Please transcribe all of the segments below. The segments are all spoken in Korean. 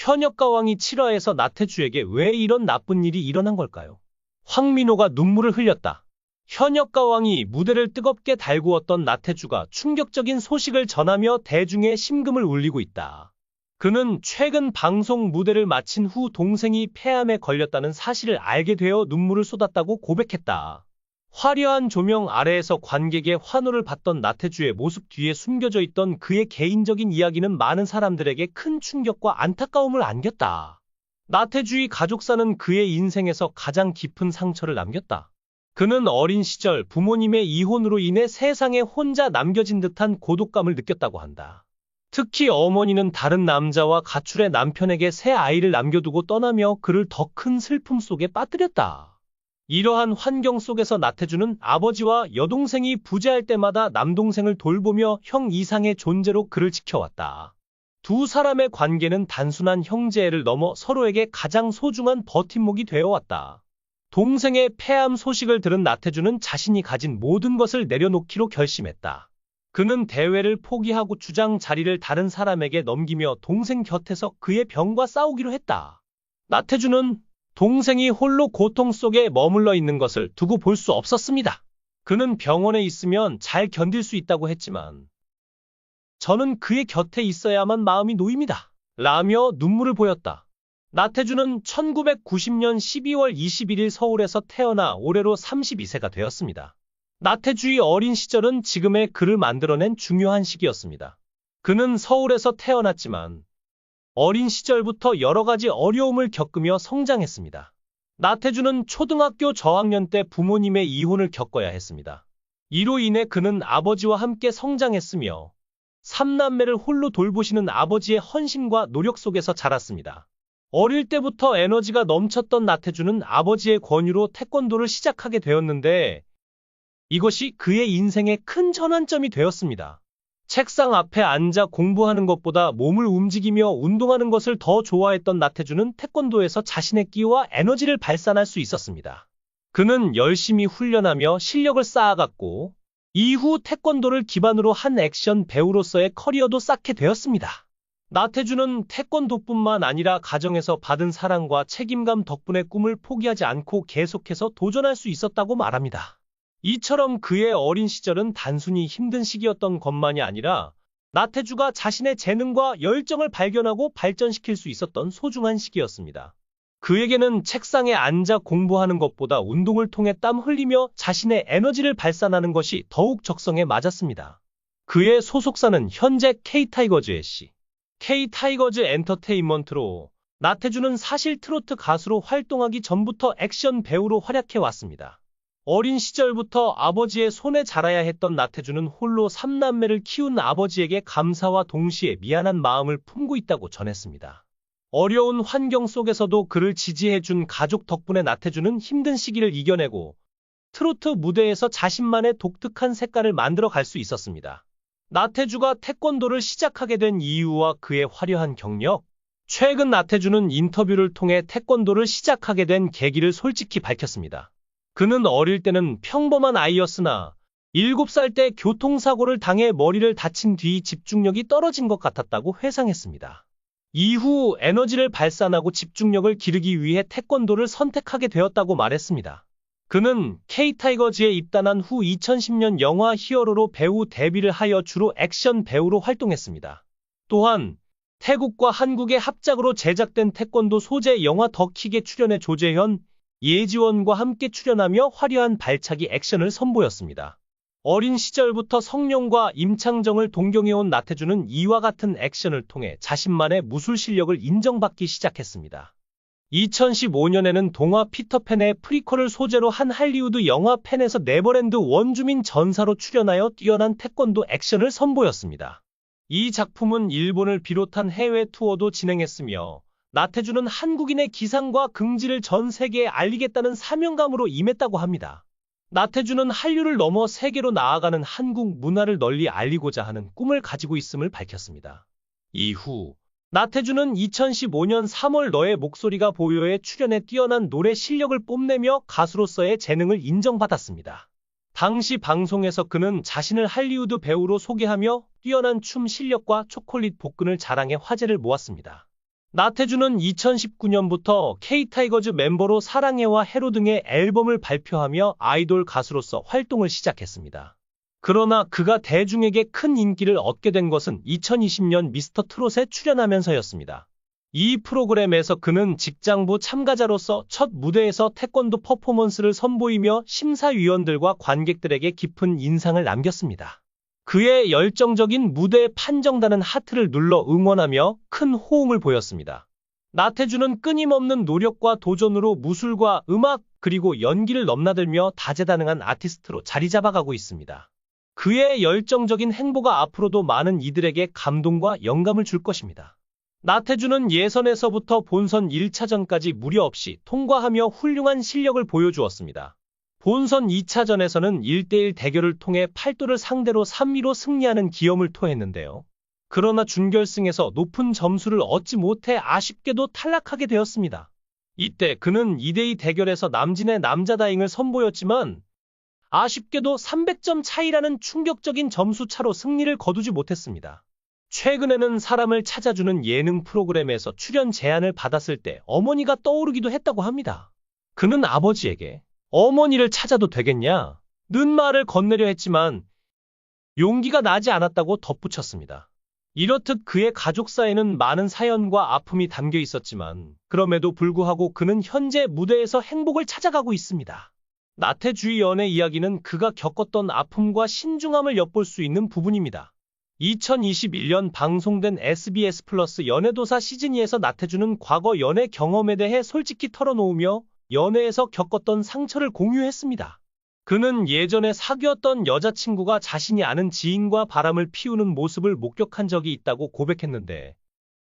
현역가왕이 7화에서 나태주에게 왜 이런 나쁜 일이 일어난 걸까요? 황민호가 눈물을 흘렸다. 현역가왕이 무대를 뜨겁게 달구었던 나태주가 충격적인 소식을 전하며 대중의 심금을 울리고 있다. 그는 최근 방송 무대를 마친 후 동생이 폐암에 걸렸다는 사실을 알게 되어 눈물을 쏟았다고 고백했다. 화려한 조명 아래에서 관객의 환호를 받던 나태주의 모습 뒤에 숨겨져 있던 그의 개인적인 이야기는 많은 사람들에게 큰 충격과 안타까움을 안겼다. 나태주의 가족사는 그의 인생에서 가장 깊은 상처를 남겼다. 그는 어린 시절 부모님의 이혼으로 인해 세상에 혼자 남겨진 듯한 고독감을 느꼈다고 한다. 특히 어머니는 다른 남자와 가출해 남편에게 새 아이를 남겨두고 떠나며 그를 더 큰 슬픔 속에 빠뜨렸다. 이러한 환경 속에서 나태주는 아버지와 여동생이 부재할 때마다 남동생을 돌보며 형 이상의 존재로 그를 지켜왔다. 두 사람의 관계는 단순한 형제애를 넘어 서로에게 가장 소중한 버팀목이 되어왔다. 동생의 폐암 소식을 들은 나태주는 자신이 가진 모든 것을 내려놓기로 결심했다. 그는 대회를 포기하고 주장 자리를 다른 사람에게 넘기며 동생 곁에서 그의 병과 싸우기로 했다. 나태주는 동생이 홀로 고통 속에 머물러 있는 것을 두고 볼 수 없었습니다. 그는 병원에 있으면 잘 견딜 수 있다고 했지만 저는 그의 곁에 있어야만 마음이 놓입니다. 라며 눈물을 보였다. 나태주는 1990년 12월 21일 서울에서 태어나 올해로 32세가 되었습니다. 나태주의 어린 시절은 지금의 그를 만들어낸 중요한 시기였습니다. 그는 서울에서 태어났지만 어린 시절부터 여러 가지 어려움을 겪으며 성장했습니다. 나태주는 초등학교 저학년 때 부모님의 이혼을 겪어야 했습니다. 이로 인해 그는 아버지와 함께 성장했으며 3남매를 홀로 돌보시는 아버지의 헌신과 노력 속에서 자랐습니다. 어릴 때부터 에너지가 넘쳤던 나태주는 아버지의 권유로 태권도를 시작하게 되었는데 이것이 그의 인생의 큰 전환점이 되었습니다. 책상 앞에 앉아 공부하는 것보다 몸을 움직이며 운동하는 것을 더 좋아했던 나태주는 태권도에서 자신의 끼와 에너지를 발산할 수 있었습니다. 그는 열심히 훈련하며 실력을 쌓아갔고 이후 태권도를 기반으로 한 액션 배우로서의 커리어도 쌓게 되었습니다. 나태주는 태권도뿐만 아니라 가정에서 받은 사랑과 책임감 덕분에 꿈을 포기하지 않고 계속해서 도전할 수 있었다고 말합니다. 이처럼 그의 어린 시절은 단순히 힘든 시기였던 것만이 아니라 나태주가 자신의 재능과 열정을 발견하고 발전시킬 수 있었던 소중한 시기였습니다. 그에게는 책상에 앉아 공부하는 것보다 운동을 통해 땀 흘리며 자신의 에너지를 발산하는 것이 더욱 적성에 맞았습니다. 그의 소속사는 현재 K타이거즈의 K타이거즈 엔터테인먼트로 나태주는 사실 트로트 가수로 활동하기 전부터 액션 배우로 활약해왔습니다. 어린 시절부터 아버지의 손에 자라야 했던 나태주는 홀로 3남매를 키운 아버지에게 감사와 동시에 미안한 마음을 품고 있다고 전했습니다. 어려운 환경 속에서도 그를 지지해준 가족 덕분에 나태주는 힘든 시기를 이겨내고 트로트 무대에서 자신만의 독특한 색깔을 만들어 갈 수 있었습니다. 나태주가 태권도를 시작하게 된 이유와 그의 화려한 경력. 최근 나태주는 인터뷰를 통해 태권도를 시작하게 된 계기를 솔직히 밝혔습니다. 그는 어릴 때는 평범한 아이였으나 7살 때 교통사고를 당해 머리를 다친 뒤 집중력이 떨어진 것 같았다고 회상했습니다. 이후 에너지를 발산하고 집중력을 기르기 위해 태권도를 선택하게 되었다고 말했습니다. 그는 K타이거즈에 입단한 후 2010년 영화 히어로로 배우 데뷔를 하여 주로 액션 배우로 활동했습니다. 또한 태국과 한국의 합작으로 제작된 태권도 소재 영화 더킥에 출연해 조재현, 예지원과 함께 출연하며 화려한 발차기 액션을 선보였습니다. 어린 시절부터 성룡과 임창정을 동경해온 나태주는 이와 같은 액션을 통해 자신만의 무술 실력을 인정받기 시작했습니다. 2015년에는 동화 피터팬의 프리퀄을 소재로 한 할리우드 영화 팬에서 네버랜드 원주민 전사로 출연하여 뛰어난 태권도 액션을 선보였습니다. 이 작품은 일본을 비롯한 해외 투어도 진행했으며 나태주는 한국인의 기상과 긍지를 전 세계에 알리겠다는 사명감으로 임했다고 합니다. 나태주는 한류를 넘어 세계로 나아가는 한국 문화를 널리 알리고자 하는 꿈을 가지고 있음을 밝혔습니다. 이후 나태주는 2015년 3월 너의 목소리가 보여에 출연해 뛰어난 노래 실력을 뽐내며 가수로서의 재능을 인정받았습니다. 당시 방송에서 그는 자신을 할리우드 배우로 소개하며 뛰어난 춤 실력과 초콜릿 복근을 자랑해 화제를 모았습니다. 나태주는 2019년부터 K타이거즈 멤버로 사랑해와 해로 등의 앨범을 발표하며 아이돌 가수로서 활동을 시작했습니다. 그러나 그가 대중에게 큰 인기를 얻게 된 것은 2020년 미스터 트롯에 출연하면서였습니다. 이 프로그램에서 그는 직장부 참가자로서 첫 무대에서 태권도 퍼포먼스를 선보이며 심사위원들과 관객들에게 깊은 인상을 남겼습니다. 그의 열정적인 무대에 판정단은 하트를 눌러 응원하며 큰 호응을 보였습니다. 나태주는 끊임없는 노력과 도전으로 무술과 음악 그리고 연기를 넘나들며 다재다능한 아티스트로 자리 잡아가고 있습니다. 그의 열정적인 행보가 앞으로도 많은 이들에게 감동과 영감을 줄 것입니다. 나태주는 예선에서부터 본선 1차전까지 무리 없이 통과하며 훌륭한 실력을 보여주었습니다. 본선 2차전에서는 1대1 대결을 통해 팔도를 상대로 3위로 승리하는 기염을 토했는데요. 그러나 준결승에서 높은 점수를 얻지 못해 아쉽게도 탈락하게 되었습니다. 이때 그는 2대2 대결에서 남진의 남자다잉을 선보였지만 아쉽게도 300점 차이라는 충격적인 점수 차로 승리를 거두지 못했습니다. 최근에는 사람을 찾아주는 예능 프로그램에서 출연 제안을 받았을 때 어머니가 떠오르기도 했다고 합니다. 그는 아버지에게 어머니를 찾아도 되겠냐? 는 말을 건네려 했지만 용기가 나지 않았다고 덧붙였습니다. 이렇듯 그의 가족사에는 많은 사연과 아픔이 담겨 있었지만 그럼에도 불구하고 그는 현재 무대에서 행복을 찾아가고 있습니다. 나태주의 연애 이야기는 그가 겪었던 아픔과 신중함을 엿볼 수 있는 부분입니다. 2021년 방송된 SBS 플러스 연애도사 시즌2에서 나태주는 과거 연애 경험에 대해 솔직히 털어놓으며 연애에서 겪었던 상처를 공유했습니다. 그는 예전에 사귀었던 여자친구가 자신이 아는 지인과 바람을 피우는 모습을 목격한 적이 있다고 고백했는데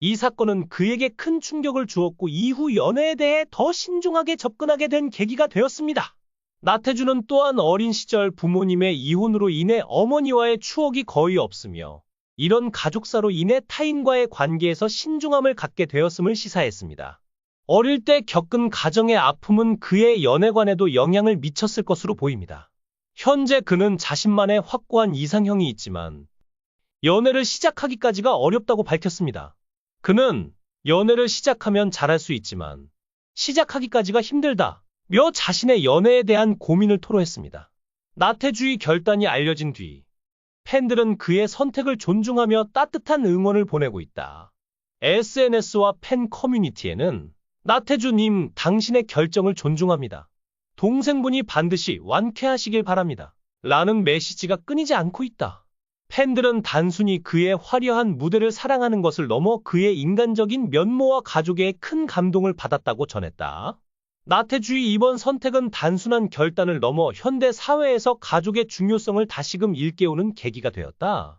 이 사건은 그에게 큰 충격을 주었고 이후 연애에 대해 더 신중하게 접근하게 된 계기가 되었습니다. 나태주는 또한 어린 시절 부모님의 이혼으로 인해 어머니와의 추억이 거의 없으며 이런 가족사로 인해 타인과의 관계에서 신중함을 갖게 되었음을 시사했습니다. 어릴 때 겪은 가정의 아픔은 그의 연애관에도 영향을 미쳤을 것으로 보입니다. 현재 그는 자신만의 확고한 이상형이 있지만 연애를 시작하기까지가 어렵다고 밝혔습니다. 그는 연애를 시작하면 잘할 수 있지만 시작하기까지가 힘들다. 며 자신의 연애에 대한 고민을 토로했습니다. 나태주의 결단이 알려진 뒤 팬들은 그의 선택을 존중하며 따뜻한 응원을 보내고 있다. SNS와 팬 커뮤니티에는 나태주님, 당신의 결정을 존중합니다. 동생분이 반드시 완쾌하시길 바랍니다. 라는 메시지가 끊이지 않고 있다. 팬들은 단순히 그의 화려한 무대를 사랑하는 것을 넘어 그의 인간적인 면모와 가족의 큰 감동을 받았다고 전했다. 나태주의 이번 선택은 단순한 결단을 넘어 현대 사회에서 가족의 중요성을 다시금 일깨우는 계기가 되었다.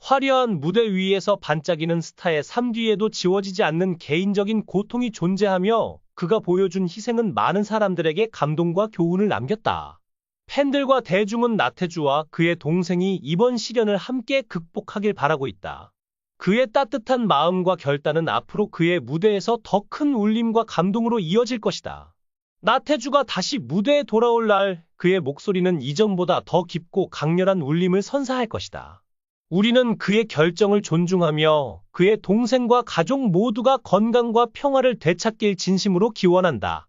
화려한 무대 위에서 반짝이는 스타의 삶 뒤에도 지워지지 않는 개인적인 고통이 존재하며 그가 보여준 희생은 많은 사람들에게 감동과 교훈을 남겼다. 팬들과 대중은 나태주와 그의 동생이 이번 시련을 함께 극복하길 바라고 있다. 그의 따뜻한 마음과 결단은 앞으로 그의 무대에서 더 큰 울림과 감동으로 이어질 것이다. 나태주가 다시 무대에 돌아올 날 그의 목소리는 이전보다 더 깊고 강렬한 울림을 선사할 것이다. 우리는 그의 결정을 존중하며 그의 동생과 가족 모두가 건강과 평화를 되찾길 진심으로 기원한다.